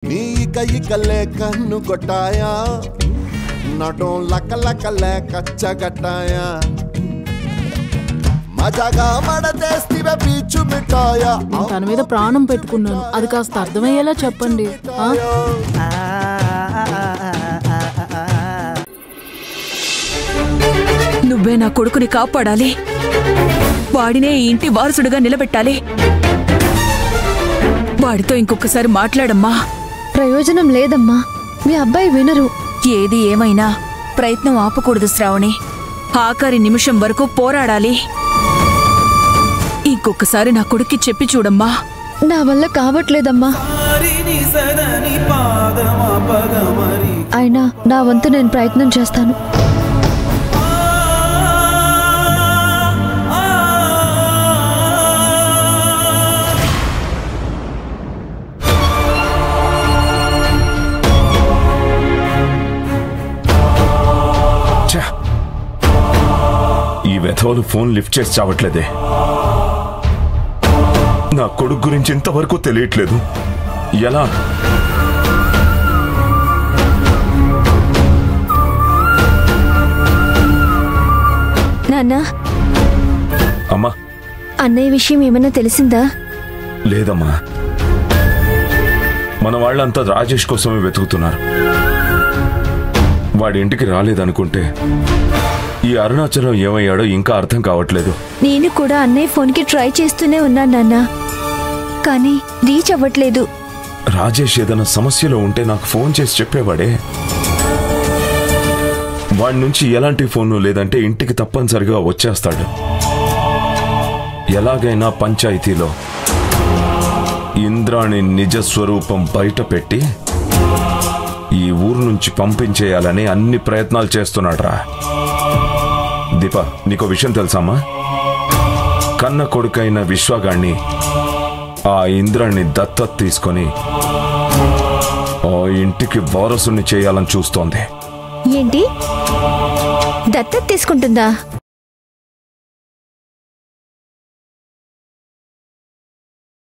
నీ ఇక లేకన్ను కొట్టాయా నటం లక్క కచ్చగట్టాయా మజాగా మడతేస్తివే పీచు మిఠాయా తన మీద ప్రాణం పెట్టుకున్నాను అది కాస్త అర్థమయ్యేలా చెప్పండి నువ్వే నా కొడుకుని కాపాడాలి వాడినే ఈ ఇంటి వారసుడుగా నిలబెట్టాలి వాడితో ఇంకొకసారి మాట్లాడమ్మా ప్రయోజనం లేదమ్మా మీ అబ్బాయి వినరు ఏది ఏమైనా ప్రయత్నం ఆపకూడదు శ్రావణి ఆఖరి నిమిషం వరకు పోరాడాలి ఇంకొకసారి నా కొడుక్కి చెప్పి చూడమ్మా నా వల్ల కావట్లేదమ్మా అయినా నా వంతు నేను ప్రయత్నం చేస్తాను ఈ వెధవలు ఫోన్ లిఫ్ట్ చేసి చావట్లేదే నా కొడుకు గురించి ఇంతవరకు తెలియట్లేదు ఎలా నాన్న అమ్మా అన్నయ్య విషయం ఏమైనా తెలిసిందా లేదమ్మా మన వాళ్ళంతా రాజేష్ కోసమే వెతుకుతున్నారు వాడి ఇంటికి రాలేదనుకుంటే ఈ అరుణాచలం ఏమయ్యాడో ఇంకా అర్థం కావట్లేదు నేను కూడా అన్నయ్య ఫోన్కి ట్రై చేస్తూనే ఉన్నాను నాన్న కానీ రీచ్ అవ్వట్లేదు రాజేష్ ఏదైనా సమస్యలో ఉంటే నాకు ఫోన్ చేసి చెప్పేవాడే వాడి నుంచి ఎలాంటి ఫోను లేదంటే ఇంటికి తప్పనిసరిగా వచ్చేస్తాడు ఎలాగైనా పంచాయతీలో ఇంద్రాణి నిజ స్వరూపం బయట పెట్టి ఈ ఊరు నుంచి పంపించేయాలని అన్ని ప్రయత్నాలు చేస్తున్నాడ్రా దీప నీకో విషయం తెలుసామా కన్న కొడుకైన విశ్వగాణ్ణి ఆ ఇంద్రాన్ని దత్తత తీసుకొని ఆ ఇంటికి వారసుని చేయాలని చూస్తోంది ఏంటి దత్తత తీసుకుంటుందా